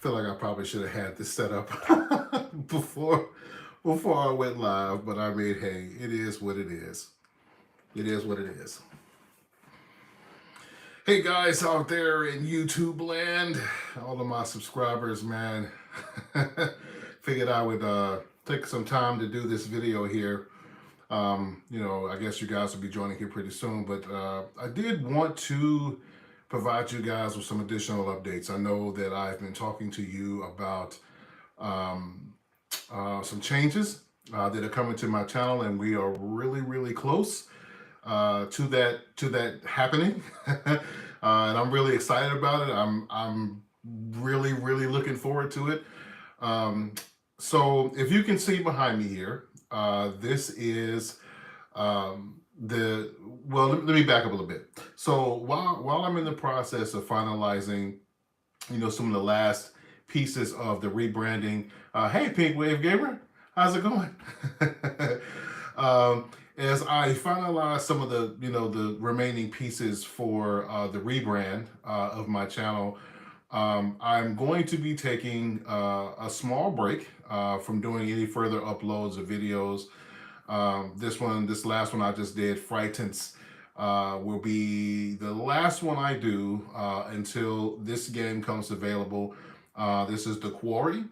feel like I probably should have had this set up before I went live, but I mean, hey, it is what it is. It is what it is. Hey guys out there in YouTube land, all of my subscribers, man, figured I would take some time to do this video here. I guess you guys will be joining here pretty soon, but I did want to provide you guys with some additional updates. I know that I've been talking to you about some changes that are coming to my channel, and we are really close to that happening. And I'm really excited about it. I'm really looking forward to it. So if you can see behind me here, this is let me back up a little bit. So while I'm in the process of finalizing, some of the last pieces of the rebranding, hey Pink Wave Gamer, how's it going? As I finalize some of the remaining pieces for the rebrand of my channel, I'm going to be taking a small break from doing any further uploads of videos. This last one I just did, Frightens, will be the last one I do until this game comes available. This is The Quarry.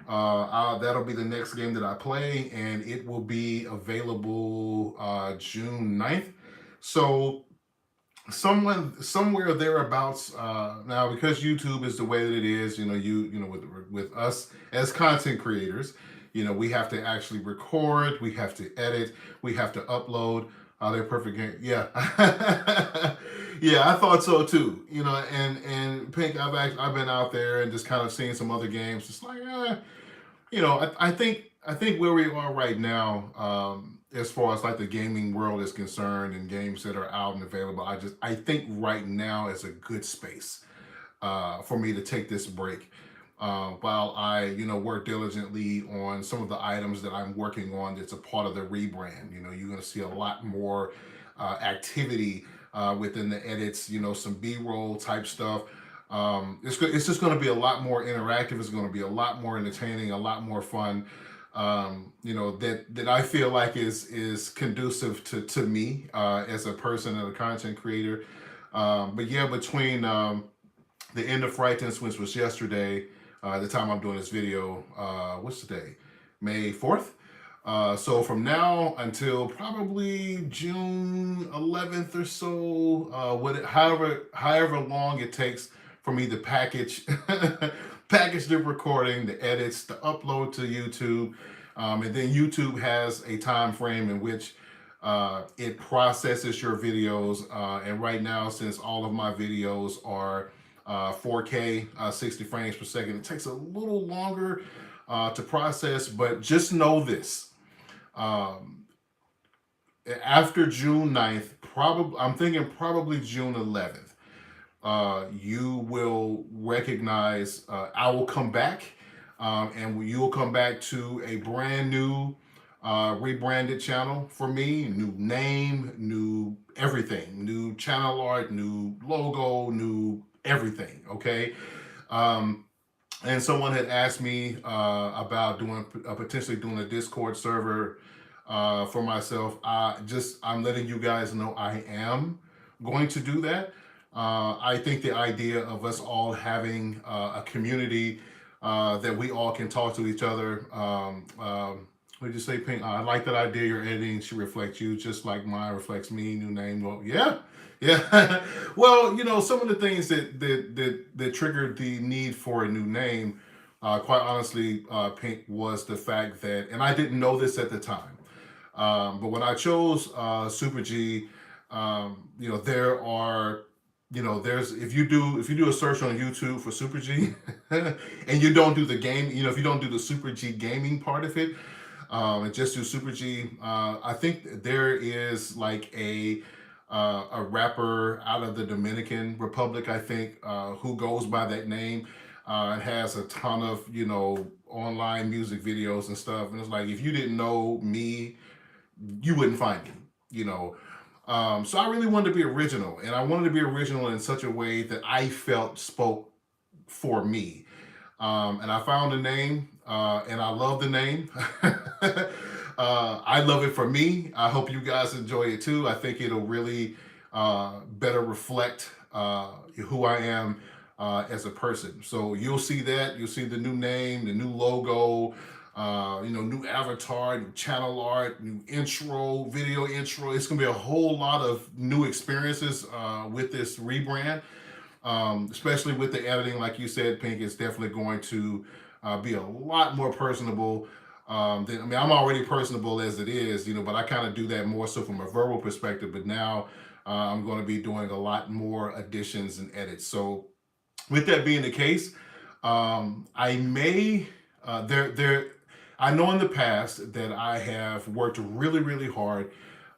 That'll be the next game that I play, and it will be available June 9th. So somewhere thereabouts. Now, because YouTube is the way that it is, with us as content creators, we have to actually record, we have to edit, we have to upload. They're perfect game. Yeah. Yeah, I thought so too. And Pink, I've been out there and just kind of seeing some other games. It's like, I think where we are right now, as far as like the gaming world is concerned and games that are out and available, I think right now is a good space for me to take this break while I work diligently on some of the items that I'm working on that's a part of the rebrand. You're going to see a lot more activity within the edits, some B-roll type stuff. It's just going to be a lot more interactive. It's going to be a lot more entertaining, a lot more fun. That I feel like is conducive to me as a person and a content creator. But yeah, between the end of Frightens, which was yesterday, the time I'm doing this video, what's today? May 4th. So from now until probably June 11th or so, however long it takes for me to package the recording, the edits, the upload to YouTube, and then YouTube has a time frame in which it processes your videos. And right now, since all of my videos are 4K, 60 frames per second, it takes a little longer to process. But just know this. After June 9th, I'm thinking probably June 11th, you will recognize, I will come back, and you will come back to a brand new rebranded channel for me, new name, new everything, new channel art, new logo, new everything, okay? And someone had asked me about potentially doing a Discord server for myself. I'm letting you guys know I am going to do that. I think the idea of us all having a community that we all can talk to each other. What did you say, Pink? I like that idea. Your editing should reflect you, just like mine reflects me. New name. Well, yeah. Well, some of the things that triggered the need for a new name, quite honestly, Pink, was the fact that, and I didn't know this at the time, but when I chose SUPA G, there are, if you do a search on YouTube for SUPA G, and you don't do the game, if you don't do the SUPA G gaming part of it, and just do SUPA G, I think there is like a rapper out of the Dominican Republic, I think, who goes by that name, and has a ton of, online music videos and stuff. And it's like, if you didn't know me, you wouldn't find me, So I really wanted to be original, and I wanted to be original in such a way that I felt spoke for me. And I found the name, and I love the name. I love it for me. I hope you guys enjoy it too. I think it'll really better reflect who I am as a person. So you'll see that. You'll see the new name, the new logo, new avatar, new channel art, new intro, video intro. It's gonna be a whole lot of new experiences with this rebrand, especially with the editing. Like you said, Pink, is definitely going to be a lot more personable. I'm already personable as it is, but I kind of do that more so from a verbal perspective. But now I'm going to be doing a lot more additions and edits. So with that being the case, I may there. I know in the past that I have worked really, really hard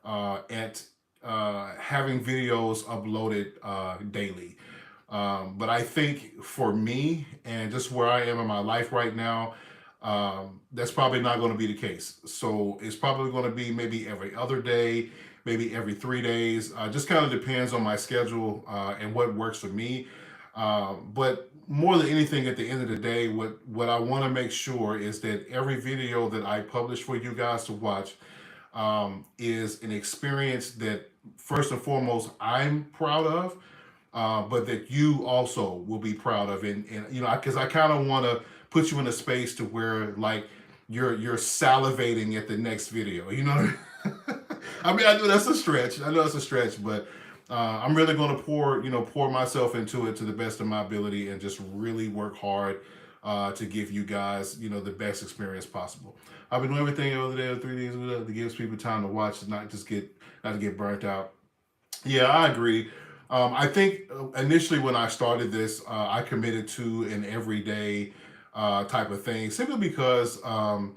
at having videos uploaded daily. But I think for me and just where I am in my life right now, that's probably not going to be the case. So it's probably going to be maybe every other day, maybe every 3 days. Just kind of depends on my schedule and what works for me. But more than anything, at the end of the day, what I want to make sure is that every video that I publish for you guys to watch is an experience that first and foremost I'm proud of, but that you also will be proud of. And because I kind of want to put you in a space to where like you're salivating at the next video. You know, I mean, I know that's a stretch. I know it's a stretch, but I'm really going to pour myself into it to the best of my ability and just really work hard to give you guys, the best experience possible. I've been doing everything over there 3 days that gives people time to watch, to not to get burnt out. Yeah, I agree. I think initially when I started this, I committed to an everyday type of thing, simply because, in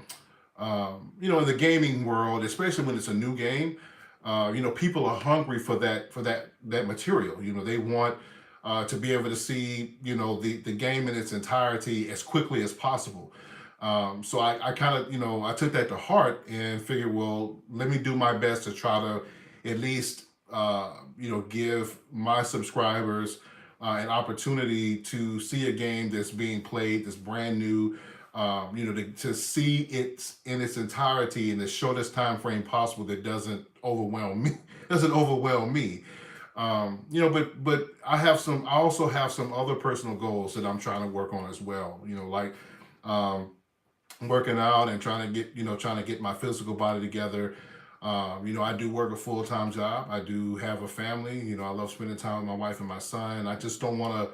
the gaming world, especially when it's a new game, people are hungry for that material. They want to be able to see, the game in its entirety as quickly as possible. So I kind of, I took that to heart and figured, well, let me do my best to try to at least, give my subscribers an opportunity to see a game that's being played, that's brand new, to see it in its entirety in the shortest time frame possible that doesn't overwhelm me. Doesn't overwhelm me. But I also have some other personal goals that I'm trying to work on as well. Like um, working out and trying to get my physical body together. I do work a full-time job. I do have a family. I love spending time with my wife and my son. I don't want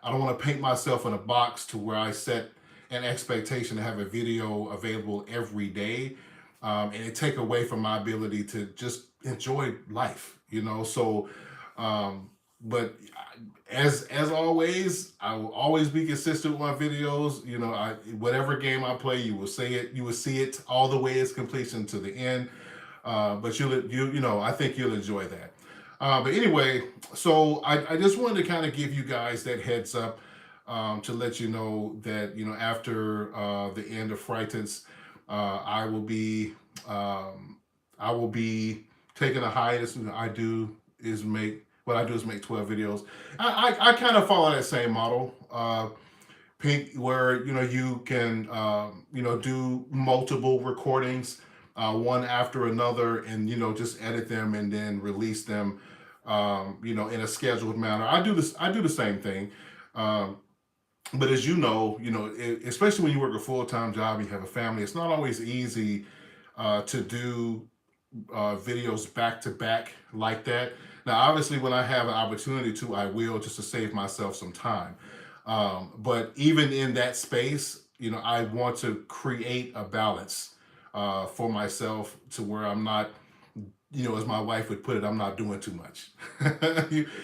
to paint myself in a box to where I set an expectation to have a video available every day, and it take away from my ability to just enjoy life. So, but as always, I will always be consistent with my videos. Whatever game I play, you will see it all the way its completion to the end. But I think you'll enjoy that. But anyway, so I just wanted to kind of give you guys that heads up, to let you know that after the end of Frightens, I will be taking a hiatus. What I do is make 12 videos. I kind of follow that same model. Pink, where you can do multiple recordings, one after another, and just edit them and then release them, in a scheduled manner. I do the same thing. But as especially when you work a full-time job, you have a family, it's not always easy to do videos back to back like that. Now, obviously, when I have an opportunity to, I will, just to save myself some time. But even in that space, I want to create a balance for myself to where I'm not, as my wife would put it, I'm not doing too much.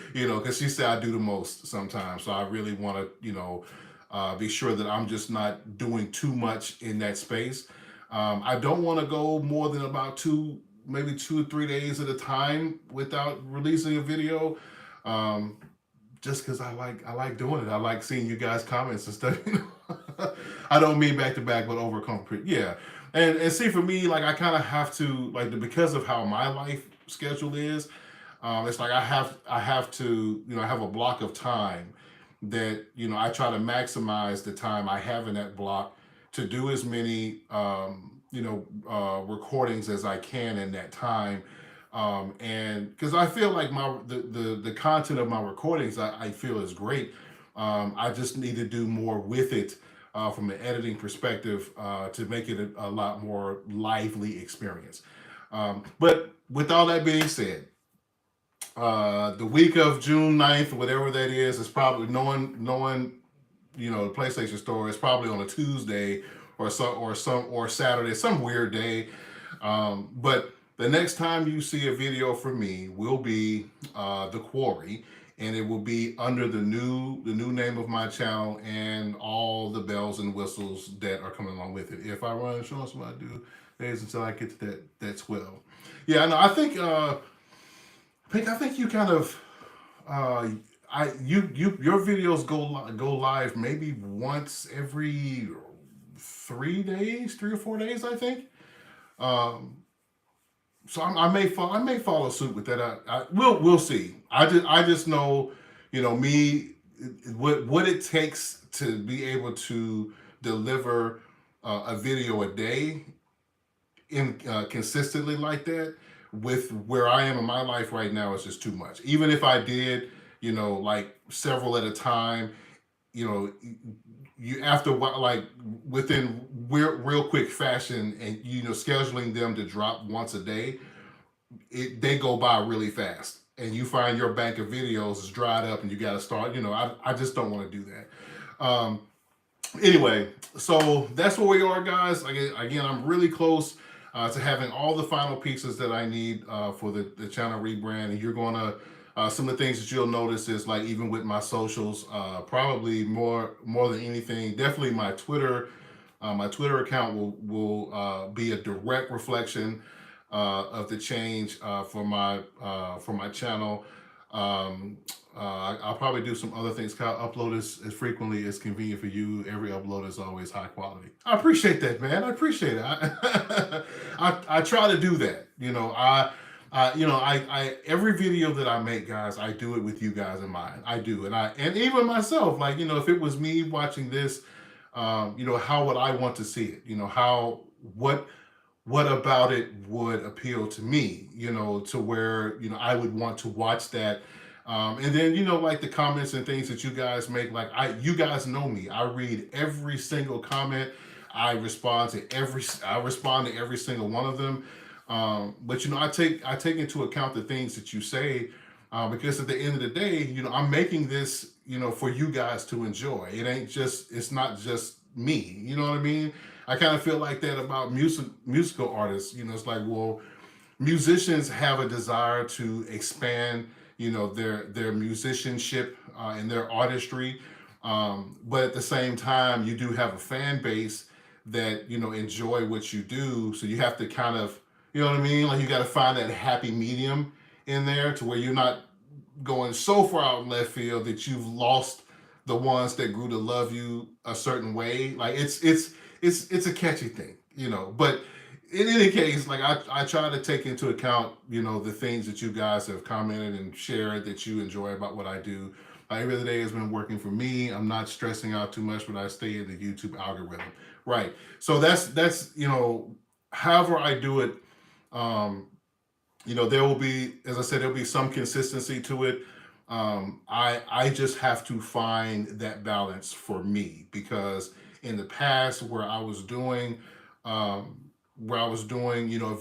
Because she said I do the most sometimes. So I really want to, be sure that I'm just not doing too much in that space. I don't want to go more than about maybe 2 or 3 days at a time without releasing a video. Just because I like doing it. I like seeing you guys' comments and stuff. I don't mean back to back, but over complete. Yeah. And see, for me, like I kind of have to, because of how my life schedule is, it's like I have to, I have a block of time that, I try to maximize the time I have in that block to do as many, recordings as I can in that time. And because I feel like the content of my recordings, I feel is great. I just need to do more with it from an editing perspective to make it a lot more lively experience. But with all that being said, the week of June 9th, whatever that is probably knowing the PlayStation Store is probably on a Tuesday or Saturday, some weird day. But the next time you see a video from me will be The Quarry, and it will be under the new name of my channel and all the bells and whistles that are coming along with it. If I run insurance, what I do is until I get to that 12. Yeah, no, I think you kind of your videos go live maybe once every 3 days, 3 or 4 days, I think. Um, so I may follow suit with that. We'll see. I just know, me, what it takes to be able to deliver a video a day in consistently like that with where I am in my life right now is just too much. Even if I did, like several at a time, you know, you after like within real quick fashion, and scheduling them to drop once a day, they go by really fast, and you find your bank of videos is dried up, and you got to start. I just don't want to do that. Anyway, so that's where we are, guys. Again, I'm really close to having all the final pieces that I need for the channel rebrand. And you're going to, some of the things that you'll notice is like even with my socials, probably more than anything, definitely my Twitter. My Twitter account will be a direct reflection of the change for my channel. I'll probably do some other things. I'll upload as frequently as convenient for you. Every upload is always high quality. I appreciate that, man. I appreciate it. I try to do that. I every video that I make, guys, I do it with you guys in mind. I do, and even myself, like, if it was me watching this, how would I want to see it? What about it would appeal to me, to where, I would want to watch that. And then, like the comments and things that you guys make, like you guys know me. I read every single comment. I respond to every single one of them. But I take into account the things that you say, because at the end of the day, I'm making this, for you guys to enjoy. It's not just me. You know what I mean? I kind of feel like that about musical artists. It's like, well, musicians have a desire to expand, their musicianship and their artistry. But at the same time, you do have a fan base that, enjoy what you do. So you have to kind of, you know what I mean? Like, you got to find that happy medium in there to where you're not going so far out in left field that you've lost the ones that grew to love you a certain way. Like, it's a catchy thing, But in any case, like, I try to take into account, the things that you guys have commented and shared that you enjoy about what I do. Every other day has been working for me. I'm not stressing out too much, but I stay in the YouTube algorithm. Right. So that's however I do it. There will be, as I said, there'll be some consistency to it. I just have to find that balance for me, because in the past where I was doing, a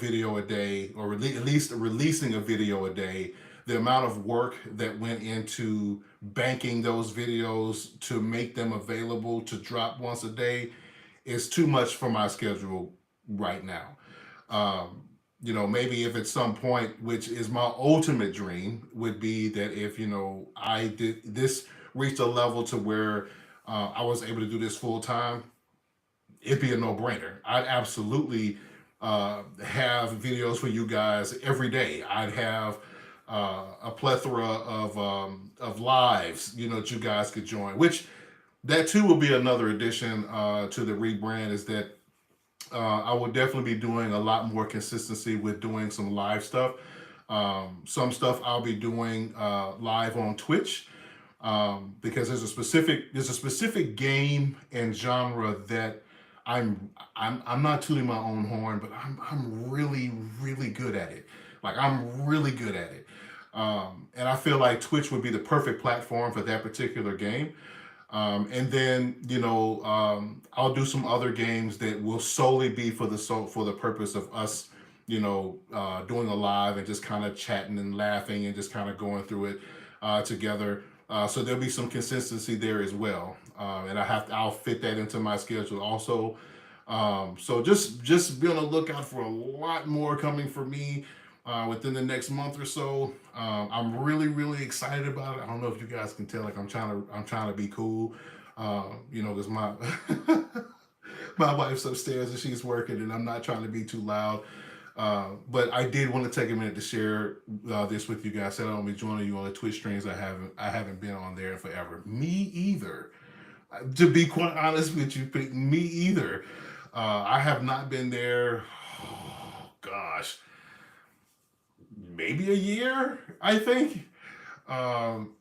video a day, or at least releasing a video a day, the amount of work that went into banking those videos to make them available to drop once a day is too much for my schedule right now. Maybe if at some point, which is my ultimate dream, would be that if, I did this, reached a level to where I was able to do this full time, it'd be a no-brainer. I'd absolutely have videos for you guys every day. I'd have a plethora of lives, that you guys could join, which that too will be another addition to the rebrand, is that I will definitely be doing a lot more consistency with doing some live stuff. Some stuff I'll be doing live on Twitch, because there's a specific game and genre that I'm not tooting my own horn, but I'm really really good at it. Like I'm really good at it, and I feel like Twitch would be the perfect platform for that particular game. And then I'll do some other games that will solely be for the purpose of us, doing a live and just kind of chatting and laughing and just kind of going through it together. So there'll be some consistency there as well, and I'll fit that into my schedule also. So just be on the lookout for a lot more coming for me within the next month or so. I'm really really excited about it. I don't know if you guys can tell, like I'm trying to be cool, because my my wife's upstairs and she's working, and I'm not trying to be too loud. But I did want to take a minute to share this with you guys. I said I'll be joining you on the Twitch streams. I haven't been on there in forever. Me either. To be quite honest with you, me either. I have not been there. Oh, gosh, maybe a year. I think. Um,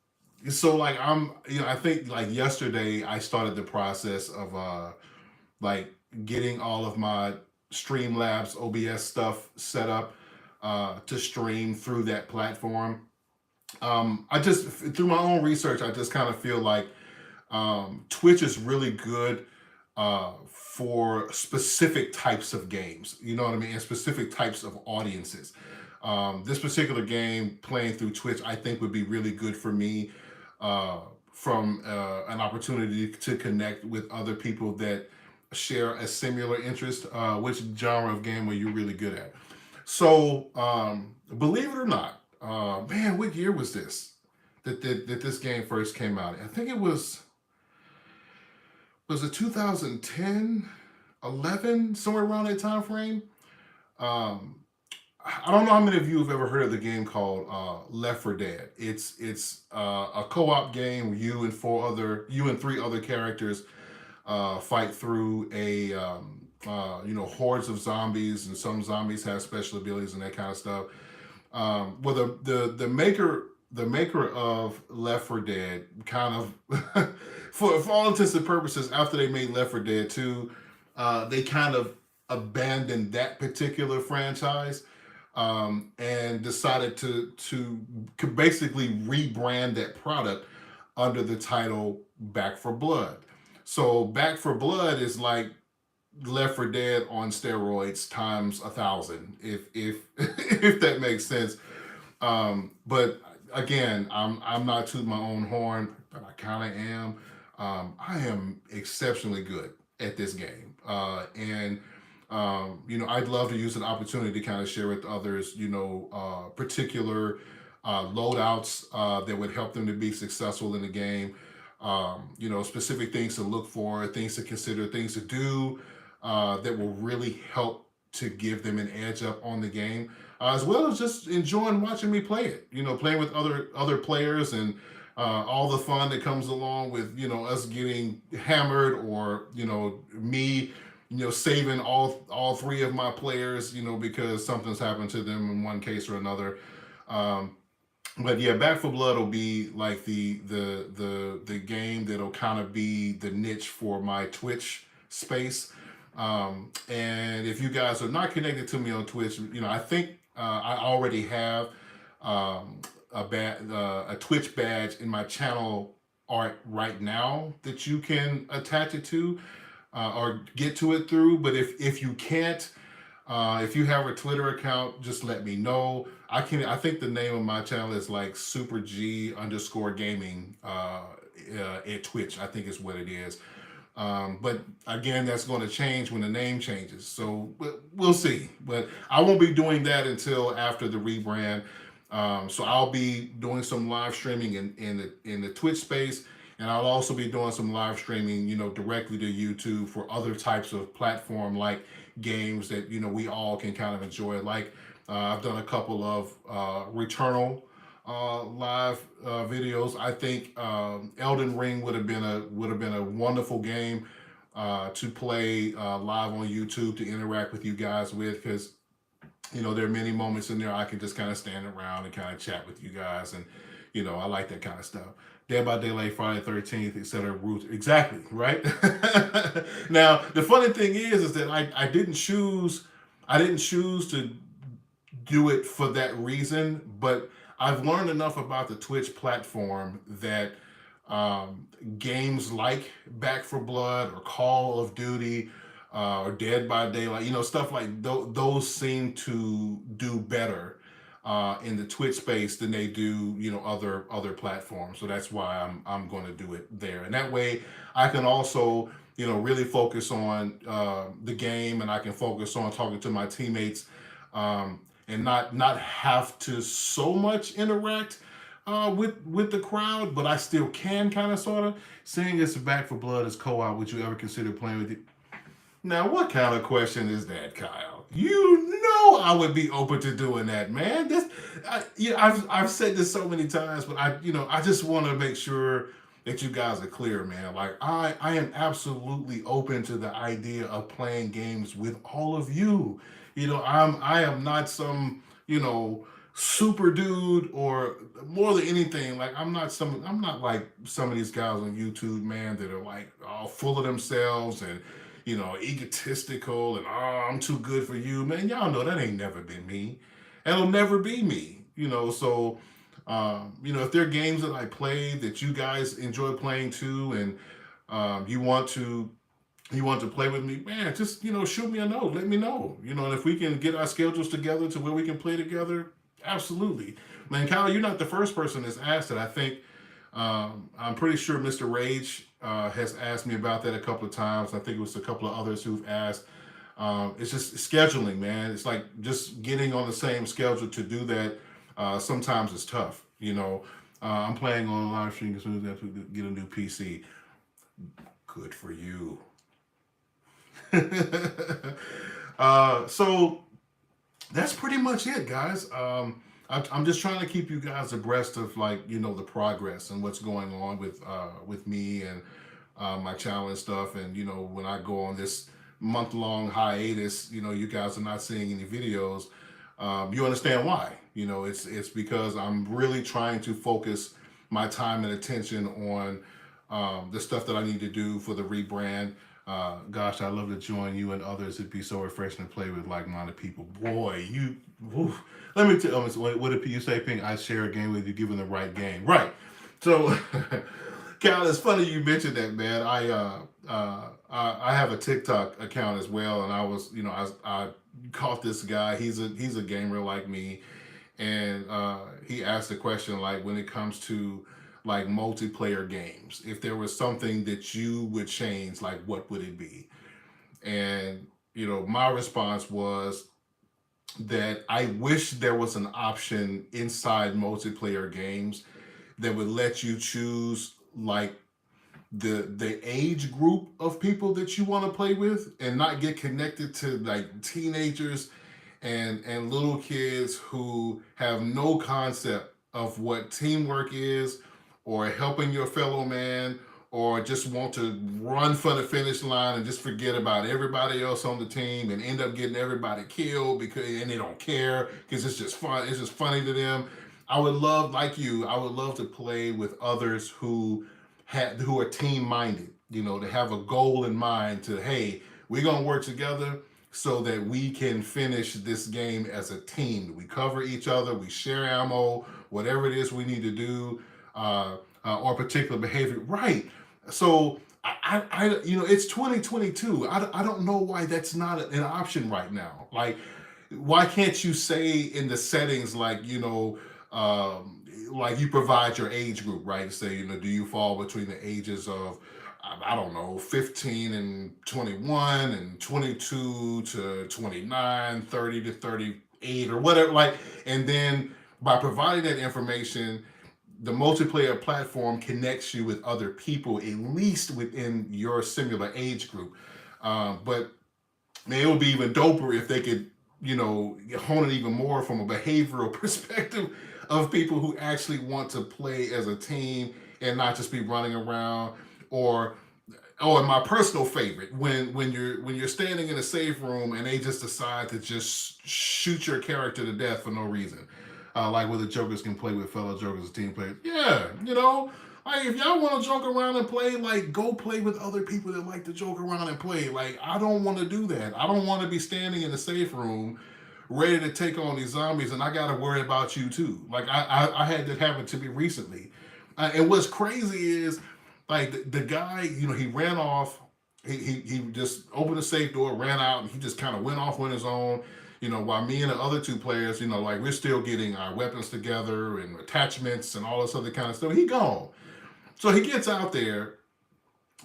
so like I think like yesterday I started the process of like getting all of my Streamlabs OBS stuff set up to stream through that platform. I just through my own research, I just kind of feel like Twitch is really good for specific types of games. You know what I mean? And specific types of audiences. This particular game playing through Twitch, I think, would be really good for me uh, from an opportunity to connect with other people that share a similar interest. Which genre of game are you really good at? So, believe it or not, man, what year was this that this game first came out? I think it was it 2010, 11, somewhere around that time frame. Um, I don't know how many of you have ever heard of the game called Left 4 Dead. It's a co-op game where you and three other characters fight through a hordes of zombies, and some zombies have special abilities and that kind of stuff. Well, the maker of Left 4 Dead kind of, for all intents and purposes, after they made Left 4 Dead 2, they kind of abandoned that particular franchise, and decided to basically rebrand that product under the title Back for Blood. So Back for Blood is like Left 4 Dead on steroids times 1,000, if if that makes sense. But again, I'm not tooting my own horn, but I kind of am. I am exceptionally good at this game, and I'd love to use an opportunity to kind of share with others, particular loadouts that would help them to be successful in the game. Specific things to look for, things to consider, things to do that will really help to give them an edge up on the game, as well as just enjoying watching me play it. Playing with other players, and all the fun that comes along with us getting hammered, or me saving all three of my players, because something's happened to them in one case or another. Um, but yeah, Back for Blood will be like the game that'll kind of be the niche for my Twitch space. And if you guys are not connected to me on Twitch, I think I already have um, a Twitch badge in my channel art right now that you can attach it to, or get to it through. But if you can't, if you have a Twitter account, just let me know. I think the name of my channel is like Super G underscore gaming at Twitch. I think is what it is. But again, that's going to change when the name changes. So we'll see. But I won't be doing that until after the rebrand. So I'll be doing some live streaming in the Twitch space, and I'll also be doing some live streaming, directly to YouTube for other types of platform like games that we all can kind of enjoy. Like I've done a couple of Returnal live videos. I think Elden Ring would have been a wonderful game to play live on YouTube, to interact with you guys with, because there are many moments in there I can just kind of stand around and kind of chat with you guys, and I like that kind of stuff. Dead by Daylight, Friday 13th, etc. Roots, exactly, right? Now, the funny thing is that I didn't choose to do it for that reason, but I've learned enough about the Twitch platform that games like Back for Blood or Call of Duty or Dead by Daylight, stuff like those seem to do better in the Twitch space than they do, other platforms. So that's why I'm going to do it there, and that way I can also, really focus on the game, and I can focus on talking to my teammates, and not have to so much interact with the crowd, but I still can kind of sort of. Seeing as Back for Blood is co-op, would you ever consider playing with it? Now, what kind of question is that, Kyle? You know I would be open to doing that, man. I've said this so many times, but I just want to make sure that you guys are clear, man. Like I am absolutely open to the idea of playing games with all of you. I am not some, super dude, or more than anything, like I'm not like some of these guys on YouTube, man, that are like all full of themselves and egotistical and I'm too good for you, man. Y'all know that ain't never been me. It'll never be me. So if there are games that I play that you guys enjoy playing too, and you want to play with me, man, just shoot me a note, let me know. And if we can get our schedules together to where we can play together, absolutely. Man, Kyle, you're not the first person that's asked it. I think I'm pretty sure Mr. Rage has asked me about that a couple of times. I think it was a couple of others who've asked. It's just scheduling, man. It's like just getting on the same schedule to do that. Sometimes it's tough. I'm playing on live stream as soon as I have to get a new PC. Good for you. So that's pretty much it, guys. I'm just trying to keep you guys abreast of the progress and what's going on with me and my channel and stuff. And when I go on this month-long hiatus, you guys are not seeing any videos. You understand why? It's because I'm really trying to focus my time and attention on the stuff that I need to do for the rebrand. Gosh, I'd love to join you and others. It'd be so refreshing to play with like-minded people. Boy, let me tell you, what did you say, Pink? I share a game with you, given the right game. Right. So, Cal, it's funny you mentioned that, man. I have a TikTok account as well, and I caught this guy. He's a gamer like me, and he asked the question, like, when it comes to like multiplayer games, if there was something that you would change, like what would it be? And my response was that I wish there was an option inside multiplayer games that would let you choose like the age group of people that you want to play with, and not get connected to like teenagers and little kids who have no concept of what teamwork is, or helping your fellow man, or just want to run for the finish line and just forget about everybody else on the team and end up getting everybody killed and they don't care because it's just fun. It's just funny to them. I would love, like you, I would love to play with others who are team minded, to have a goal in mind to, hey, we're going to work together so that we can finish this game as a team. We cover each other, we share ammo, whatever it is we need to do. Or particular behavior, right? So it's 2022. I don't know why that's not an option right now. Like, why can't you say in the settings, like like you provide your age group, right? Say, do you fall between the ages of, I don't know, 15 and 21 and 22 to 29, 30 to 38 or whatever, like, and then by providing that information, the multiplayer platform connects you with other people, at least within your similar age group. But man, it would be even doper if they could, hone it even more from a behavioral perspective of people who actually want to play as a team and not just be running around. Or and my personal favorite, when you're standing in a safe room and they just decide to just shoot your character to death for no reason. like where the jokers can play with fellow jokers and team players. Yeah, like if y'all want to joke around and play, like go play with other people that like to joke around and play. Like I don't want to do that. I don't want to be standing in the safe room ready to take on these zombies, and I got to worry about you too. Like I had that happen to me recently, and what's crazy is like the guy, he ran off. He just opened the safe door, ran out, and he just kind of went off on his own. While me and the other two players, like we're still getting our weapons together and attachments and all this other kind of stuff. He gone. So he gets out there,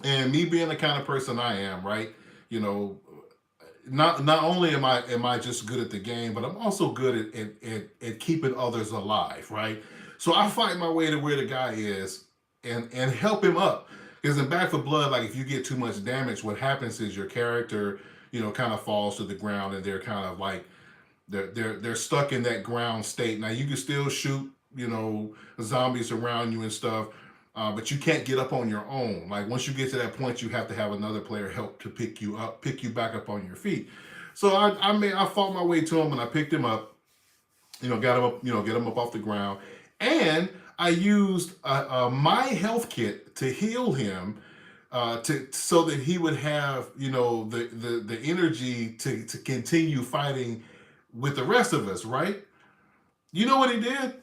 and me being the kind of person I am, right? You know, not only am I just good at the game, but I'm also good at keeping others alive, right? So I fight my way to where the guy is and help him up. Because in Back for Blood, like if you get too much damage, what happens is your character, kind of falls to the ground, and they're kind of like they're stuck in that ground state. Now you can still shoot, zombies around you and stuff, but you can't get up on your own. Like once you get to that point, you have to have another player help to pick you up, pick you back up on your feet. So I fought my way to him, and I picked him up, got him up, get him up off the ground, and I used my health kit to heal him, so that he would have the energy to continue fighting with the rest of us, right? You know what he did?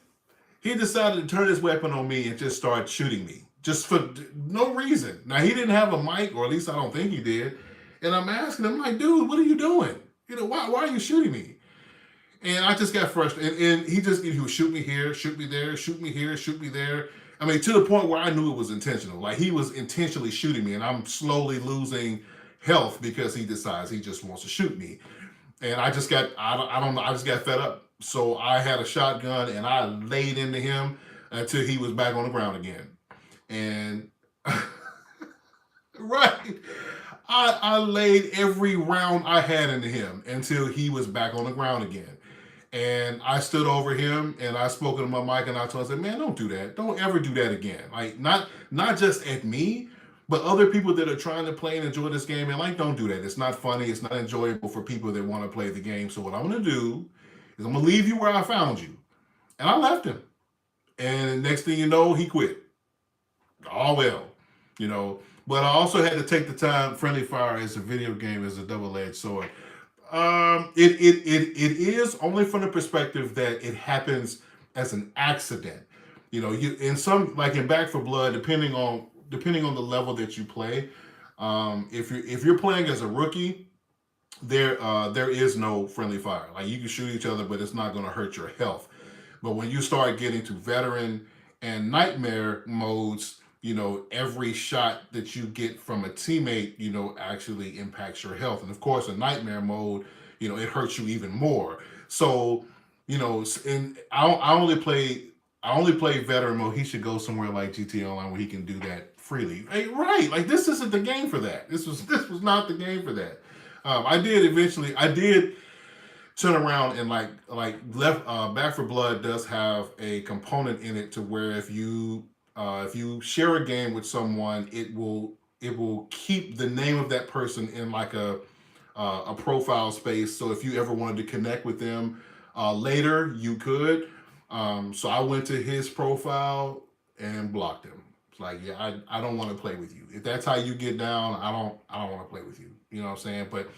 He decided to turn his weapon on me and just start shooting me, just for no reason. Now he didn't have a mic, or at least I don't think he did. And I'm asking him, like, dude, what are you doing? Why are you shooting me? And I just got frustrated. And he would shoot me here, shoot me there, shoot me here, shoot me there. I mean, to the point where I knew it was intentional. Like he was intentionally shooting me, and I'm slowly losing health because he decides he just wants to shoot me. And I just got, I don't know, I just got fed up. So I had a shotgun and I laid into him until he was back on the ground again. And right, I laid every round I had into him until he was back on the ground again. And I stood over him and I spoke to my mic, and I told him, I said, man, don't do that. Don't ever do that again. Like not just at me, but other people that are trying to play and enjoy this game. And like, don't do that. It's not funny. It's not enjoyable for people that want to play the game. So what I'm going to do is I'm going to leave you where I found you. And I left him. And next thing you know, he quit. All well, But I also had to take the time. Friendly fire as a video game is a double-edged sword. It is only from the perspective that it happens as an accident. You in some, like in Back for Blood, depending on the level that you play, if you're playing as a rookie, there is no friendly fire. Like you can shoot each other, but it's not going to hurt your health. But when you start getting to veteran and nightmare modes, every shot that you get from a teammate, actually impacts your health. And of course, in nightmare mode, it hurts you even more. So, and I only play veteran mode. He should go somewhere like GTA Online where he can do that freely. Hey, right? Like this isn't the game for that. This was not the game for that. I did turn around and like left. Back for Blood does have a component in it to where if you share a game with someone, it will keep the name of that person in like a profile space. So if you ever wanted to connect with them later, you could. So I went to his profile and blocked him. It's like, yeah, I don't want to play with you. If that's how you get down, I don't want to play with you. You know what I'm saying? But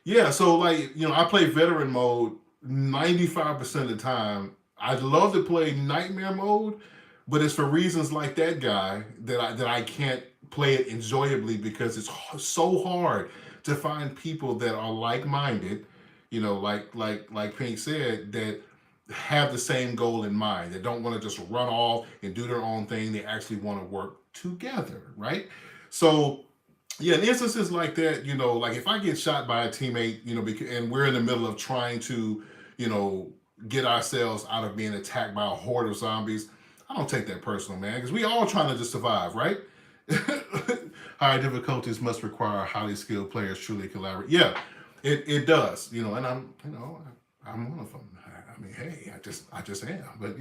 yeah, so like, I play veteran mode 95% of the time. I'd love to play nightmare mode, but it's for reasons like that guy that I can't play it enjoyably, because it's so hard to find people that are like-minded, like Pink said, that have the same goal in mind, that don't want to just run off and do their own thing. They actually want to work together, right? So yeah, in instances like that, like if I get shot by a teammate, and we're in the middle of trying to, get ourselves out of being attacked by a horde of zombies, I don't take that personal, man, because we all trying to just survive, right? Higher difficulties must require highly skilled players truly collaborate. Yeah, it does, and I'm one of them. I mean, hey, I just am, but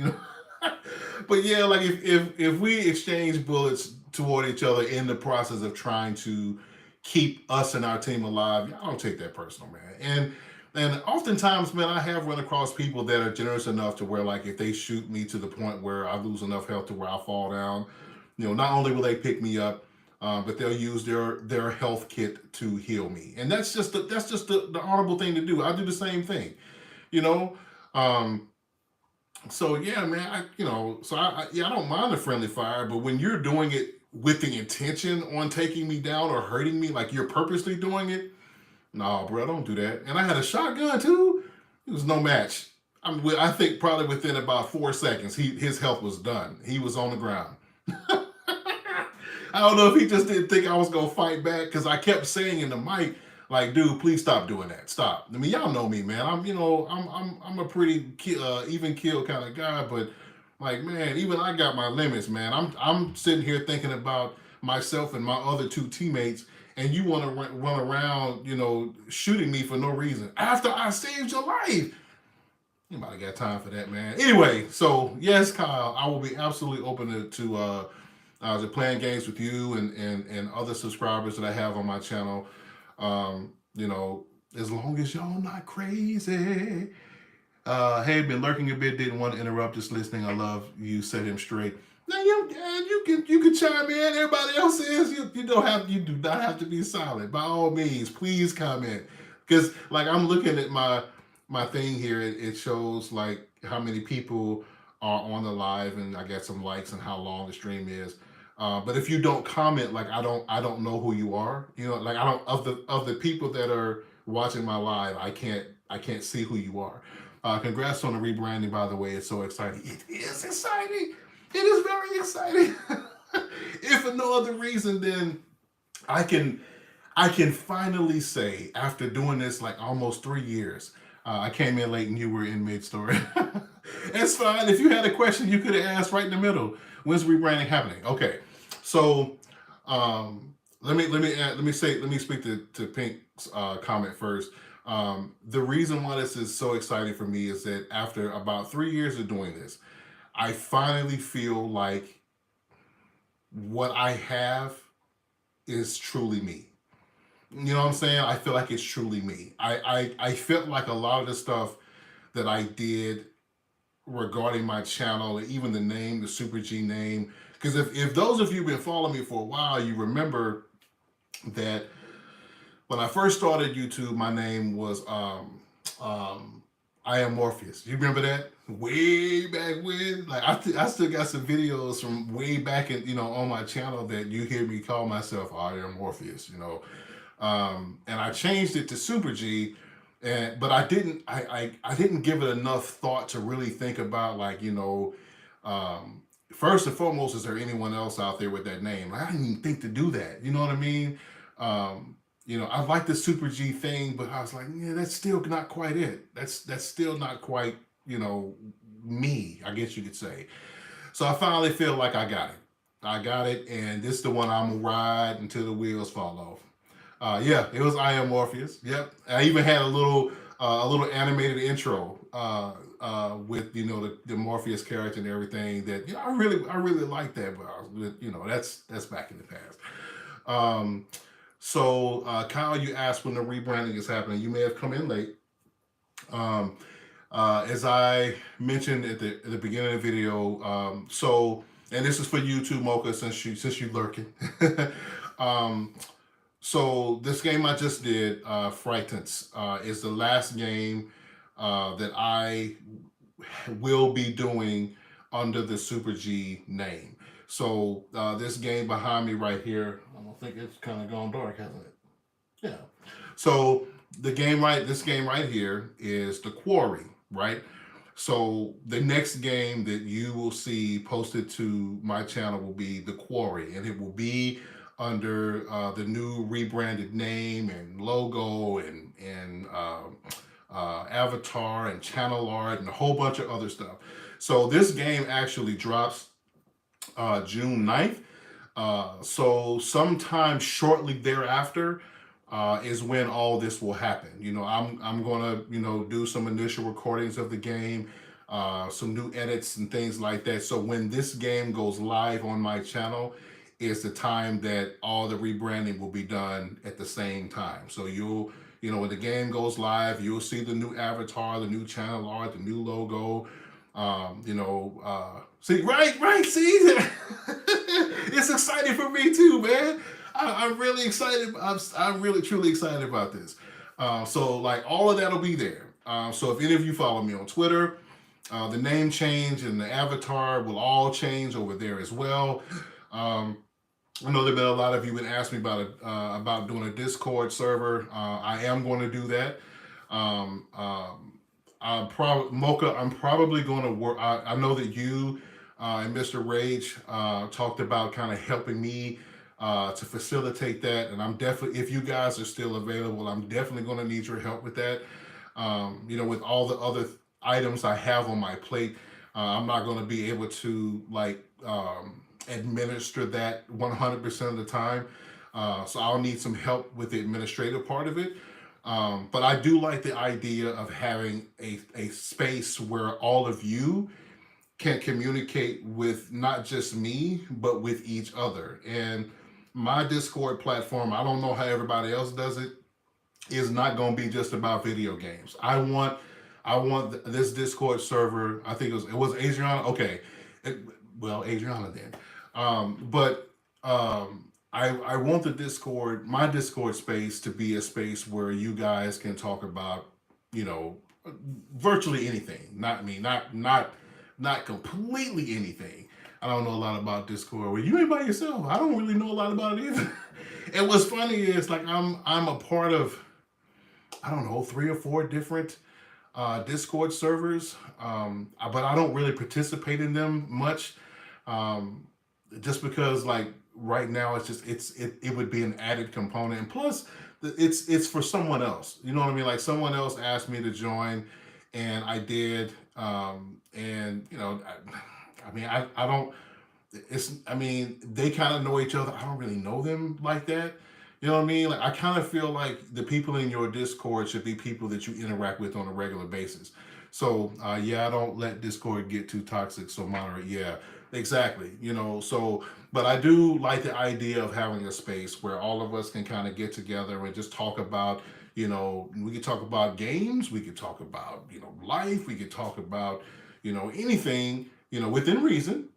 but yeah, like if we exchange bullets toward each other in the process of trying to keep us and our team alive, I don't take that personal, man. And oftentimes, man, I have run across people that are generous enough to where, like, if they shoot me to the point where I lose enough health to where I fall down, not only will they pick me up, but they'll use their health kit to heal me, and that's just the honorable thing to do. I do the same thing, you know. Um, so yeah, man, I don't mind the friendly fire, but when you're doing it with the intention on taking me down or hurting me, like you're purposely doing it, no, bro, don't do that. And I had a shotgun too. It was no match. I think probably within about 4 seconds, his health was done. He was on the ground. I don't know if he just didn't think I was gonna fight back because I kept saying in the mic, like, dude, please stop doing that. Stop. I mean, y'all know me, man. I'm a pretty even kill kind of guy, but like, man, even I got my limits, man. I'm sitting here thinking about myself and my other two teammates, and you want to run around, shooting me for no reason after I saved your life. Anybody got time for that, man? Anyway, so yes, Kyle, I will be absolutely open to playing games with you and other subscribers that I have on my channel. As long as y'all not crazy. Hey, been lurking a bit. Didn't want to interrupt. Just listening. I love you. Set him straight. Now you can chime in. Everybody else is. You do not have to be silent. By all means, please comment. Because like I'm looking at my thing here. It shows like how many people are on the live, and I got some likes and how long the stream is. But if you don't comment, like I don't know who you are. Like I don't of the people that are watching my live. I can't see who you are. Congrats on the rebranding, by the way. It's so exciting. It is exciting. It is very exciting. If for no other reason, then I can I can finally say, after doing this like almost 3 years, I came in late and you were in mid story. It's fine. If you had a question, you could have asked right in the middle. When's rebranding happening? Okay, so let me speak to Pink's comment first. The reason why this is so exciting for me is that after about 3 years of doing this, I finally feel like what I have is truly me. You know what I'm saying? I feel like it's truly me. I felt like a lot of the stuff that I did regarding my channel, and even the name, the Super G name. Because if those of you have been following me for a while, you remember that when I first started YouTube, my name was I am Morpheus. You remember that? Way back when? Like I still got some videos from way back in, on my channel that you hear me call myself I am Morpheus. And I changed it to Super G, but I didn't give it enough thought to really think about first and foremost, is there anyone else out there with that name? I didn't even think to do that. You know what I mean? I like the Super G thing, but I was like, yeah, that's still not quite it. That's still not quite, me, I guess you could say. So I finally feel like I got it. I got it, and this is the one I'm gonna ride until the wheels fall off. Yeah, it was I am Morpheus. Yep. I even had a little animated intro with the Morpheus character and everything. That I really like that, but that's back in the past. So Kyle, you asked when the rebranding is happening. You may have come in late. As I mentioned at the beginning of the video, and this is for you too, Mocha, since you lurking. um, so this game I just did, Frightens, is the last game that I will be doing under the Super G name. So this game behind me right here, I don't think it's kind of gone dark, hasn't it? Yeah. So this game right here is The Quarry, right? So the next game that you will see posted to my channel will be The Quarry, and it will be under the new rebranded name and logo and avatar and channel art and a whole bunch of other stuff. So this game actually drops June 9th. So sometime shortly thereafter is when all this will happen. I'm gonna do some initial recordings of the game, some new edits and things like that. So when this game goes live on my channel, is the time that all the rebranding will be done at the same time. So When the game goes live, you'll see the new avatar, the new channel art, the new logo. See, right, see, it's exciting for me too, man. I'm really excited. I'm really truly excited about this. So like all of that'll be there. So if any of you follow me on Twitter, the name change and the avatar will all change over there as well. Um, I know there've been a lot of you been asking me about doing a Discord server. I am going to do that. Mocha, I'm probably going to work. I know that you and Mr. Rage talked about kind of helping me to facilitate that, and I'm definitely, if you guys are still available, I'm definitely going to need your help with that. With all the other items I have on my plate, I'm not going to be able to administer that 100% of the time. So I'll need some help with the administrative part of it. But I do like the idea of having a space where all of you can communicate with not just me, but with each other. And my Discord platform, I don't know how everybody else does it, is not going to be just about video games. I want this Discord server. I think it was Adriana. Okay, Adriana then. But I want my Discord space to be a space where you guys can talk about, you know, virtually anything. Not me, not completely anything. I don't know a lot about Discord. Well, you ain't by yourself. I don't really know a lot about it either. And what's funny is like I'm a part of, I don't know, 3 or 4 different Discord servers, but I don't really participate in them much, just because like right now it would be an added component, and plus it's for someone else. You know what I mean? Like someone else asked me to join, and I did, and I don't. They kind of know each other. I don't really know them like that. You know what I mean? Like I kind of feel like the people in your Discord should be people that you interact with on a regular basis. So yeah, I don't let Discord get too toxic. So moderate, yeah, exactly. But I do like the idea of having a space where all of us can kind of get together and just talk about. We could talk about games. We could talk about life. We could talk about anything within reason.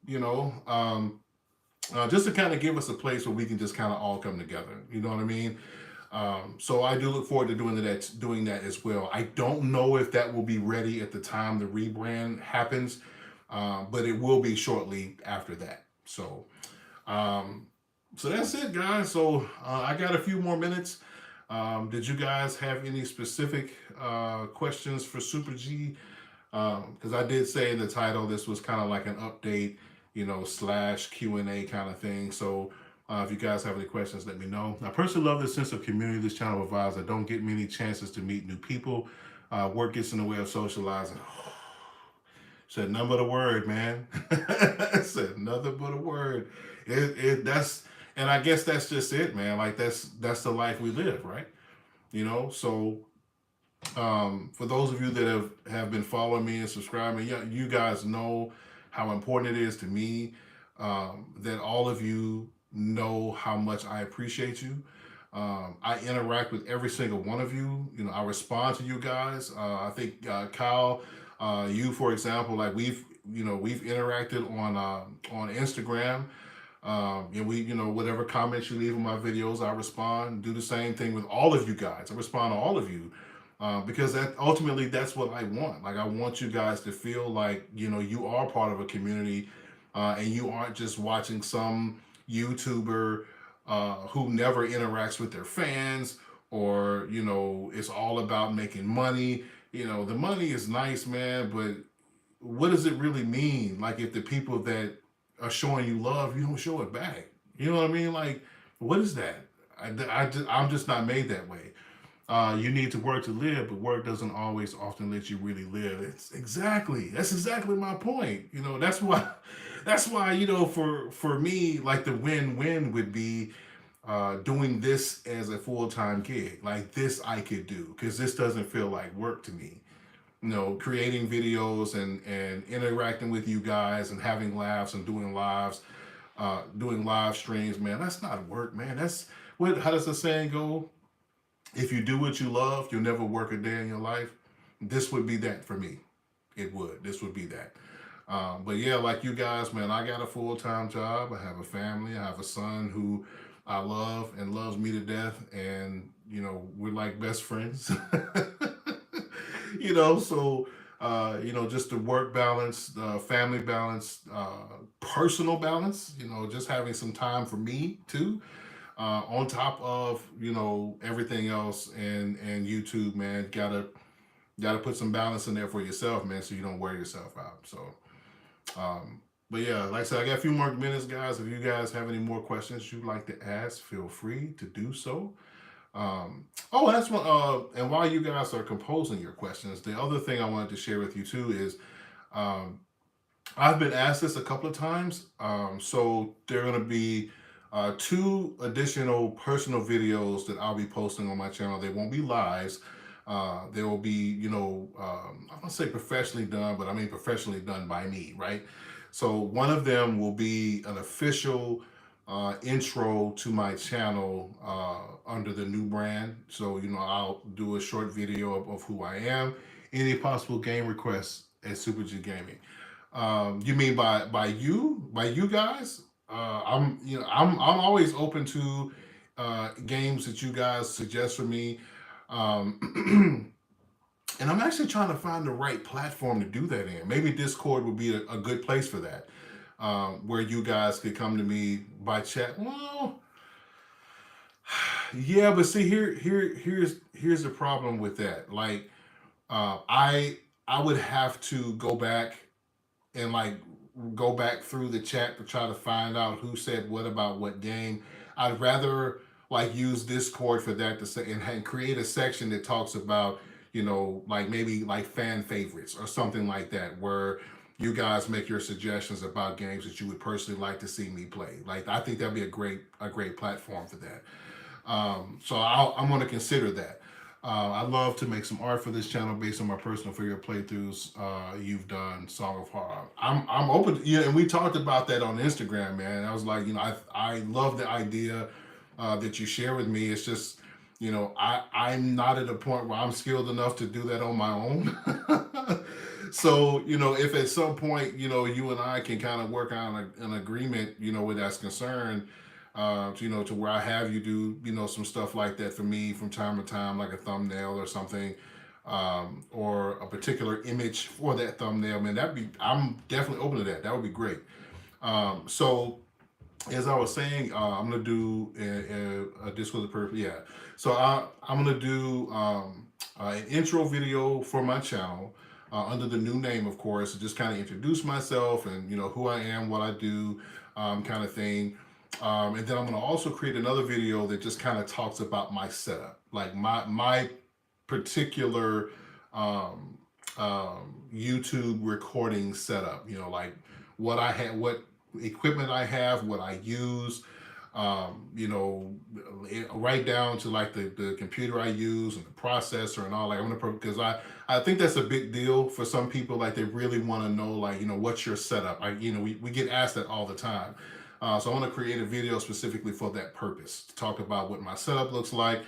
Just to kind of give us a place where we can just kind of all come together. You know what I mean? So I do look forward to doing that as well. I don't know if that will be ready at the time the rebrand happens, but it will be shortly after that. So that's it, guys. So I got a few more minutes. Did you guys have any specific questions for Super G? Because I did say in the title this was kind of like an update, / Q&A kind of thing. So if you guys have any questions, let me know. I personally love this sense of community this channel provides. I don't get many chances to meet new people. Work gets in the way of socializing. Said nothing but a word, man. Said nothing but a word. And I guess that's just it, man. Like that's the life we live, right? So for those of you that have been following me and subscribing, yeah, you guys know how important it is to me, that all of you know how much I appreciate you. I interact with every single one of you. I respond to you guys. I think Kyle, you for example, like we've interacted on Instagram. And whatever comments you leave on my videos, I respond. Do the same thing with all of you guys. I respond to all of you. Because that's what I want. Like I want you guys to feel like you are part of a community, and you aren't just watching some YouTuber who never interacts with their fans, or it's all about making money. The money is nice, man, but what does it really mean? Like if the people that are showing you love, you don't show it back. You know what I mean? Like what is that? I'm just not made that way. You need to work to live, but work doesn't always often let you really live. That's exactly my point. That's why for me, like the win-win would be doing this as a full-time gig. Like this I could do, because this doesn't feel like work to me. Creating videos and interacting with you guys and having laughs and doing live streams, man, that's not work, man. How does the saying go? If you do what you love, you'll never work a day in your life. This would be that for me. It would. This would be that. But yeah, like you guys, man, I got a full time job. I have a family. I have a son who I love and loves me to death. And, you know, we're like best friends. So, just the work balance, family balance, personal balance, just having some time for me too. On top of, everything else and YouTube, man, gotta put some balance in there for yourself, man, so you don't wear yourself out. So, but yeah, like I said, I got a few more minutes, guys. If you guys have any more questions you'd like to ask, feel free to do so. Oh, that's one. And while you guys are composing your questions, the other thing I wanted to share with you too is um, I've been asked this a couple of times. So there are going to be two additional personal videos that I'll be posting on my channel. They won't be lives. They will be, I don't say professionally done, but I mean professionally done by me, right? So one of them will be an official intro to my channel under the new brand. So, I'll do a short video of who I am, any possible game requests at Super G Gaming. You mean by you guys? I'm always open to games that you guys suggest for me. Um, and I'm actually trying to find the right platform to do that in. Maybe Discord would be a good place for that, where you guys could come to me by chat. Well, yeah, but see, here's the problem with that. Like, I would have to and like go back through the chat to try to find out who said what about what game. I'd rather like use Discord for that to say and create a section that talks about, like maybe like fan favorites or something like that, where you guys make your suggestions about games that you would personally like to see me play. Like, I think that'd be a great platform for that. So I'm going to consider that. I'd love to make some art for this channel based on my personal favorite playthroughs you've done, Song of Horror. I'm open. And we talked about that on Instagram, man. I was like, I love the idea that you share with me. It's just, I'm not at a point where I'm skilled enough to do that on my own. So, if at some point, you and I can kind of work on an agreement, where that's concerned, to where I have you do, some stuff like that for me from time to time, like a thumbnail or something, or a particular image for that thumbnail, man, I'm definitely open to that. That would be great. So as I was saying, I'm gonna do this was a perfect, yeah. So I'm gonna do an intro video for my channel under the new name, of course, to just kind of introduce myself and who I am, what I do, kind of thing. And then I'm gonna also create another video that just kind of talks about my setup, like my particular YouTube recording setup. Like what I had, what equipment I have, what I use, right down to like the computer I use and the processor and all. Like, I'm gonna because I think that's a big deal for some people. Like, they really want to know, like, what's your setup. We get asked that all the time. So I want to create a video specifically for that purpose, to talk about what my setup looks like.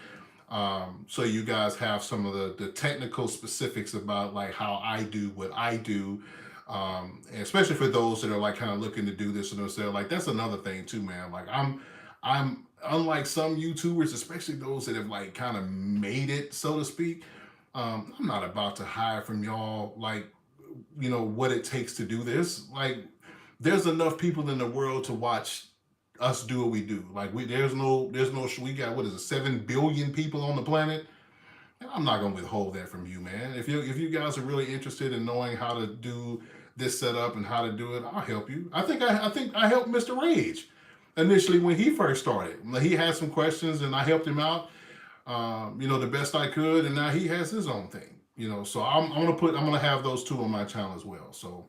So you guys have some of the technical specifics about like how I do what I do. And especially for those that are like kind of looking to do this for themselves. Like, that's another thing too, man. Like, I'm unlike some YouTubers, especially those that have like kind of made it, so to speak. I'm not about to hire from y'all like, what it takes to do this. Like, there's enough people in the world to watch us do what we do. Like, we got, what is it, 7 billion people on the planet. I'm not gonna withhold that from you, man. If you guys are really interested in knowing how to do this setup and how to do it, I'll help you. I think I helped Mr. Rage initially when he first started. He had some questions and I helped him out, the best I could, and now he has his own thing. So I'm gonna have those two on my channel as well. So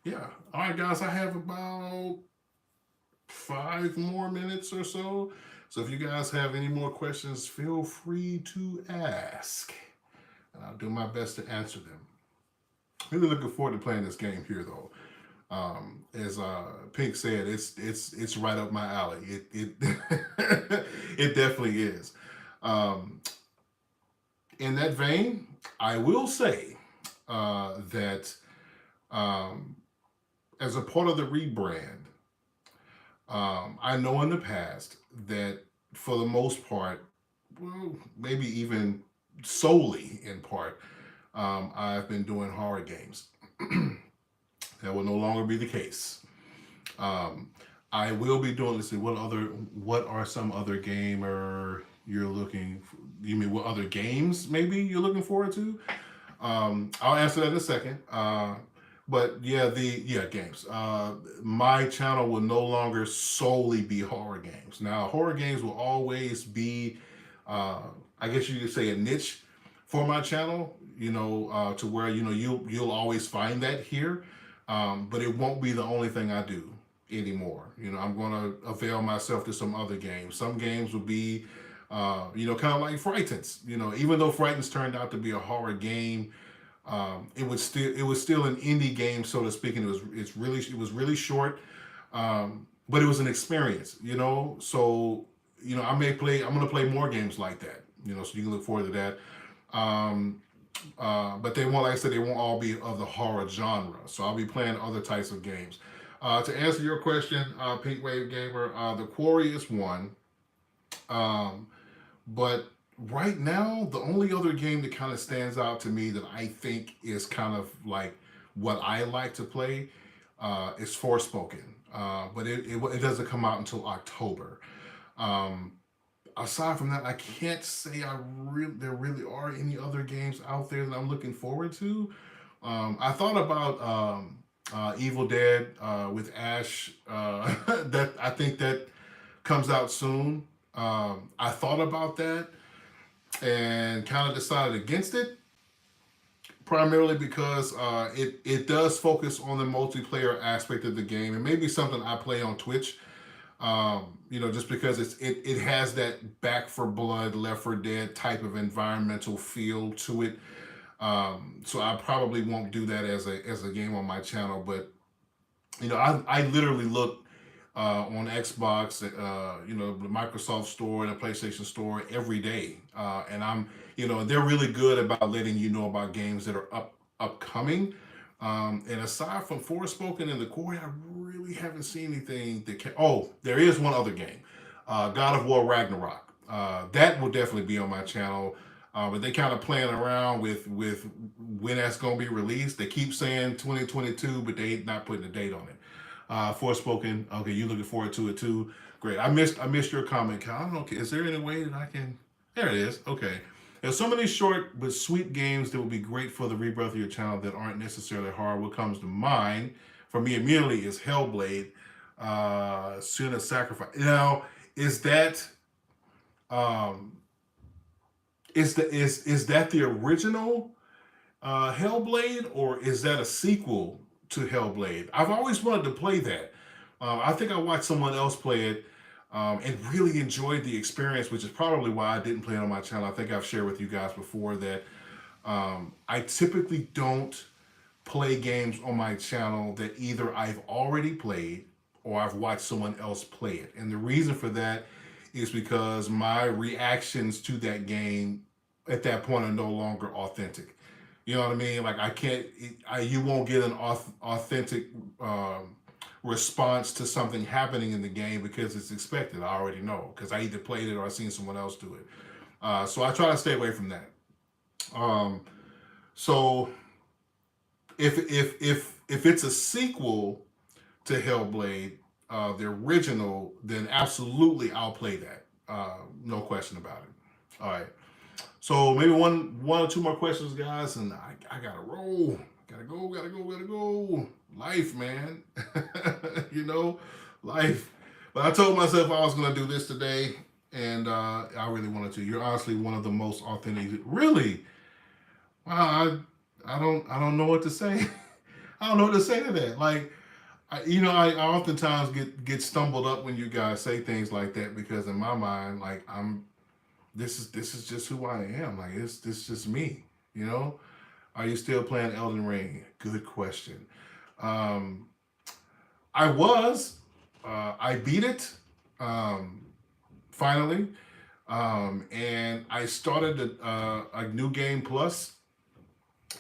yeah. All right, guys, I have about 5 more minutes or so. So if you guys have any more questions, feel free to ask. And I'll do my best to answer them. Really looking forward to playing this game here, though. As Pink said, it's right up my alley. It it definitely is. Um, In that vein, I will say that um, as a part of the rebrand, I know in the past that for the most part, well, maybe even solely in part, I've been doing horror games. That will no longer be the case. Um, I will be doing. Let's see, what are some other gamer you're looking? For, you mean what other games maybe you're looking forward to? I'll answer that in a second. But yeah, the games. My channel will no longer solely be horror games. Now, horror games will always be, uh, I guess you could say, a niche for my channel. To where you'll always find that here, but it won't be the only thing I do anymore. I'm gonna avail myself to some other games. Some games will be, kind of like Frightens. Even though Frightens turned out to be a horror game, it was still an indie game, so to speak, and it was really short, but it was an experience. So I'm gonna play more games like that. So you can look forward to that. Um, but they won't, like I said, they won't all be of the horror genre. So I'll be playing other types of games. To answer your question, Pink Wave Gamer, the Quarry is one. Um, but right now, the only other game that kind of stands out to me that I think is kind of like what I like to play is Forspoken. But it doesn't come out until October. Um, Aside from that, I can't say there really are any other games out there that I'm looking forward to. I thought about Evil Dead with Ash. That I think that comes out soon. I thought about that and kind of decided against it, primarily because it does focus on the multiplayer aspect of the game, and maybe something I play on Twitch. Just because it has that Back for Blood, Left for Dead type of environmental feel to it. So I probably won't do that as a game on my channel. But I literally look on Xbox, the Microsoft Store and the PlayStation Store every day, and they're really good about letting you know about games that are upcoming. And aside from Forspoken and the Quarry, I really haven't seen anything that can. Oh, there is one other game, God of War Ragnarok. That will definitely be on my channel. But they kind of playing around with when that's going to be released. They keep saying 2022, but they not putting a date on it. Forspoken. Okay, you looking forward to it too? Great. I missed your comment, Kyle. I don't know. Is there any way that I can? There it is. Okay. There's so many short but sweet games that would be great for the rebirth of your channel that aren't necessarily hard. What comes to mind for me immediately is Hellblade, Sin of Sacrifice. Now, is that um, is that the original Hellblade, or is that a sequel to Hellblade? I've always wanted to play that. I think I watched someone else play it and really enjoyed the experience, which is probably why I didn't play it on my channel. I think I've shared with you guys before that I typically don't play games on my channel that either I've already played or I've watched someone else play it. And the reason for that is because my reactions to that game at that point are no longer authentic. You know what I mean? Like I can't, you won't get an authentic response to something happening in the game because it's expected. I already know because I either played it or I've seen someone else do it. So I try to stay away from that. Um, so if it's a sequel to Hellblade, the original, then absolutely I'll play that. No question about it. All right. So maybe one or two more questions, guys, and I gotta roll. Gotta go. Life, man. you know, life. But I told myself I was gonna do this today, and I really wanted to. You're honestly one of the most authentic. Really? Wow. I don't know what to say. I don't know what to say to that. Like, I oftentimes get stumbled up when you guys say things like that because in my mind, like this is just who I am. Like this is just me. You know. Are you still playing Elden Ring? Good question. Um, I was. I beat it. Um, finally. And I started a new game plus,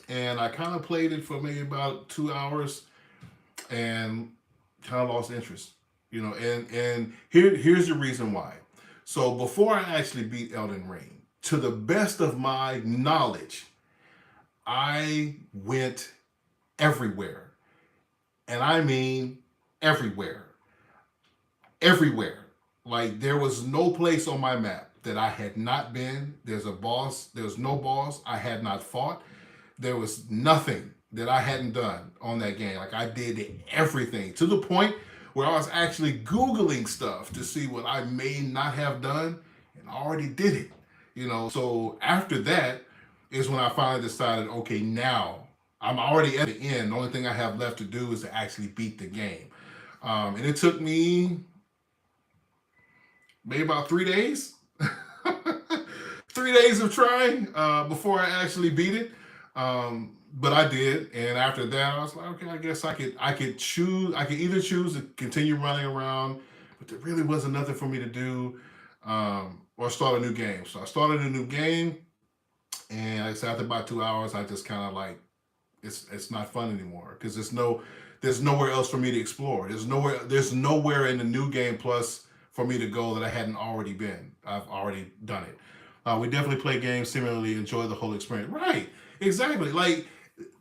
and I kind of played it for maybe about 2 hours, and kind of lost interest. And here's the reason why. So before I actually beat Elden Ring, to the best of my knowledge, I went everywhere, and I mean everywhere, everywhere. Like there was no place on my map that I had not been. There's a boss. There's no boss I had not fought. There was nothing that I hadn't done on that game. Like I did everything to the point where I was actually Googling stuff to see what I may not have done, and I already did it. So after that is when I finally decided, okay, now I'm already at the end. The only thing I have left to do is to actually beat the game. And it took me maybe about 3 days. 3 days of trying before I actually beat it. But I did, and after that, I was like, okay, I guess I could choose. I could either choose to continue running around, but there really wasn't nothing for me to do, or start a new game. So I started a new game, and like I said, after about 2 hours, I just kind of like it's not fun anymore because there's nowhere else for me to explore. There's nowhere in the new game plus for me to go that I hadn't already been. I've already done it. We definitely play games similarly, enjoy the whole experience. Right, exactly. Like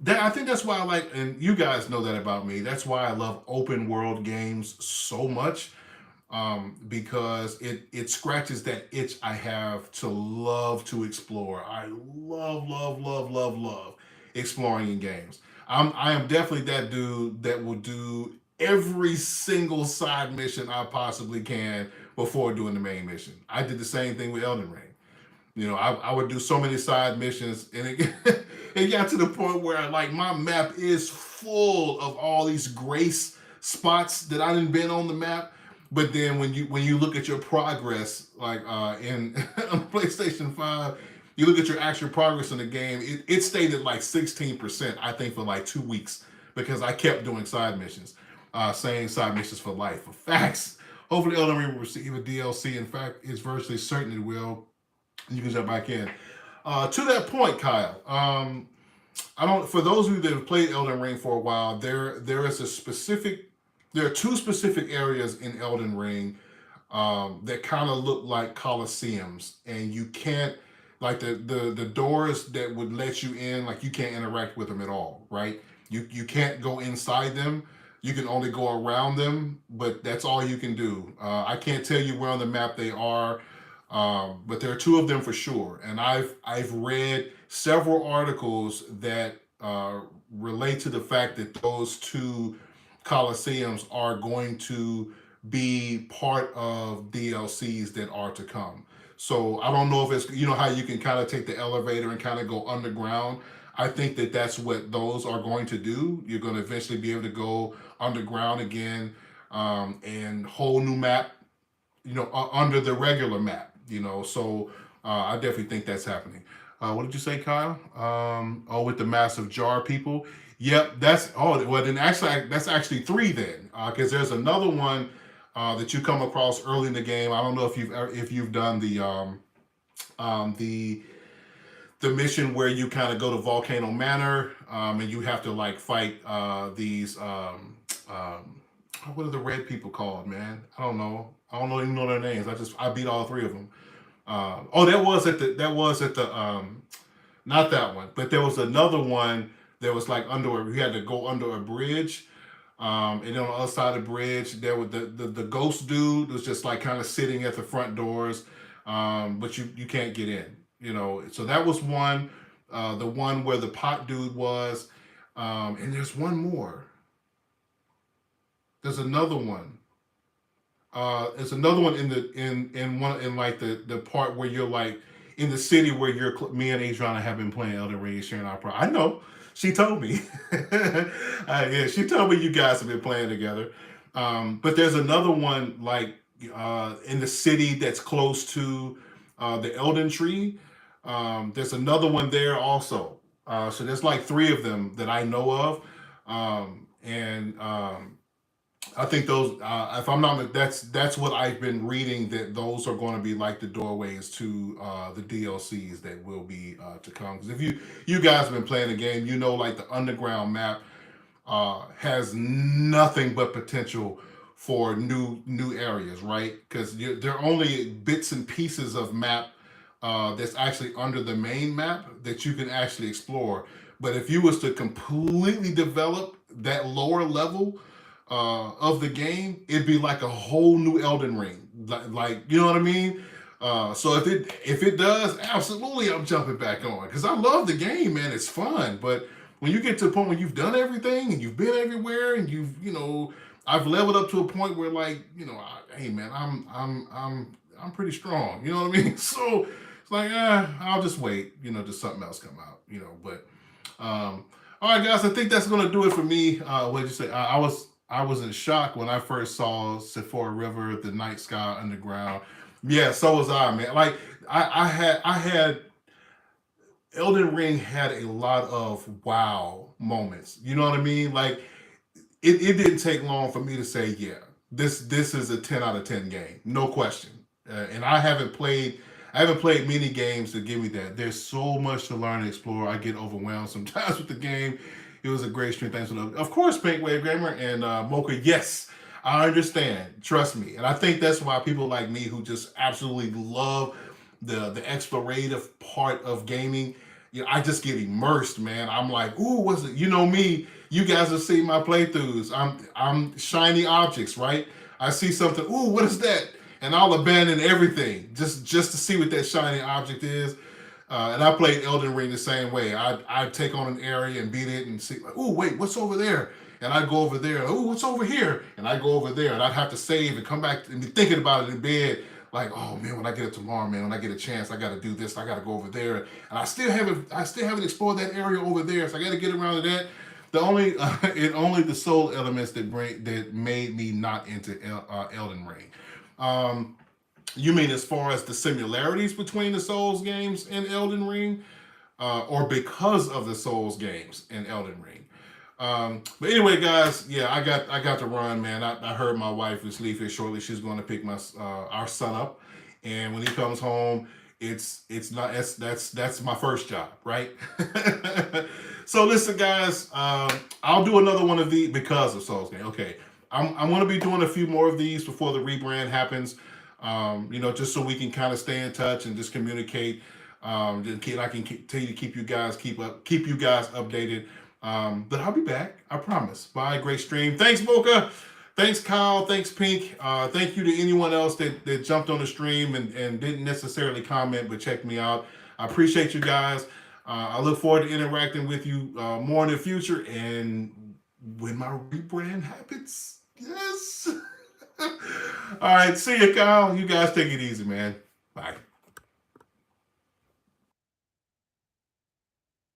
that. I think that's why I like, and you guys know that about me. That's why I love open world games so much, because it scratches that itch I have to love to explore. I love, love, love, love, love exploring in games. I am definitely that dude that will do every single side mission I possibly can before doing the main mission. I did the same thing with Elden Ring. I would do so many side missions, and it got to the point where like my map is full of all these grace spots that I didn't been on the map. But then when you look at your progress, like in on PlayStation 5, you look at your actual progress in the game, it stayed at like 16%, I think, for like 2 weeks because I kept doing side missions, saying side missions for life. For facts. Hopefully Elden Ring will receive a DLC. In fact, it's virtually certain it will. You can jump back in. To that point, Kyle, I don't. For those of you that have played Elden Ring for a while, there are two specific areas in Elden Ring that kind of look like coliseums, and you can't like the doors that would let you in, like you can't interact with them at all, right? You can't go inside them. You can only go around them, but that's all you can do. I can't tell you where on the map they are, but there are two of them for sure. And I've read several articles that relate to the fact that those two coliseums are going to be part of DLCs that are to come. So I don't know if it's how you can kind of take the elevator and kind of go underground. I think that that's what those are going to do. You're going to eventually be able to go underground again, and whole new map, under the regular map. So I definitely think that's happening. What did you say, Kyle? With the massive jar people. Yep, that's well. Then actually, that's actually three then, because there's another one that you come across early in the game. I don't know if you've done the mission where you kind of go to Volcano Manor, and you have to like fight these what are the red people called, man? I don't know. I don't even know their names. I beat all three of them. That was at the not that one, but there was another one that was like you had to go under a bridge. And then on the other side of the bridge, there was the ghost dude was just like kind of sitting at the front doors, but you can't get in. So that was one. The one where the pot dude was, and there's one more. There's another one. It's another one in like the part where you're like in the city where me and Adriana have been playing Elden Ring, sharing our I know. She told me. Yeah, she told me you guys have been playing together. But there's another one like in the city that's close to the Elden Tree. There's another one there also. So there's like three of them that I know of. And I think those, if I'm not, that's what I've been reading. That those are going to be like the doorways to the DLCs that will be to come. Because if you guys have been playing the game, you know, like the underground map has nothing but potential for new areas, right? Because there are only bits and pieces of map that's actually under the main map that you can actually explore. But if you was to completely develop that lower level of the game, it'd be like a whole new Elden Ring. Like you know what I mean? So if it does, absolutely, I'm jumping back on because I love the game, man. It's fun, but when you get to a point where you've done everything and you've been everywhere and I've leveled up to a point where like hey man, I'm pretty strong. You know what I mean? So it's like I'll just wait. Till something else come out. But all right, guys, I think that's gonna do it for me. What did you say? I was in shock when I first saw Sephora River, the Night Sky Underground. Yeah, so was I, man. Like I had Elden Ring had a lot of wow moments. You know what I mean? Like it didn't take long for me to say, yeah, this is a 10 out of 10 game, no question. And I haven't played many games to give me that. There's so much to learn and explore. I get overwhelmed sometimes with the game. It was a great stream. Thanks for of course, Pink Wave Gamer and Mocha. Yes, I understand. Trust me, and I think that's why people like me who just absolutely love the explorative part of gaming. I just get immersed, man. I'm like, ooh, what's it? You know me. You guys have seen my playthroughs. I'm shiny objects, right? I see something. Ooh, what is that? And I'll abandon everything just to see what that shiny object is. And I played Elden Ring the same way. I'd take on an area and beat it and see, like, oh, wait, what's over there? And I'd go over there. Oh, what's over here? And I'd go over there. And I'd have to save and come back and be thinking about it in bed. Like, oh man, when I get it tomorrow, man, when I get a chance, I got to do this. I got to go over there. And I still haven't explored that area over there. So I got to get around to that. Only the soul elements that made me not into Elden Ring. Um, you mean as far as the similarities between the Souls games and Elden Ring, or because of the Souls games and Elden Ring? But anyway, guys, yeah, I got to run, man. I heard my wife is leaving shortly. She's going to pick our son up, and when he comes home, it's not that's my first job, right? So listen, guys, I'll do another one of these because of Souls game. Okay, I'm going to be doing a few more of these before the rebrand happens. Just so we can kind of stay in touch and just communicate. I can continue to keep you guys updated. But I'll be back. I promise. Bye. Great stream. Thanks, Mocha. Thanks, Kyle. Thanks, Pink. Thank you to anyone else that jumped on the stream and didn't necessarily comment but checked me out. I appreciate you guys. I look forward to interacting with you more in the future and when my rebrand happens. Yes. All right. See you, Kyle. You guys take it easy, man. Bye.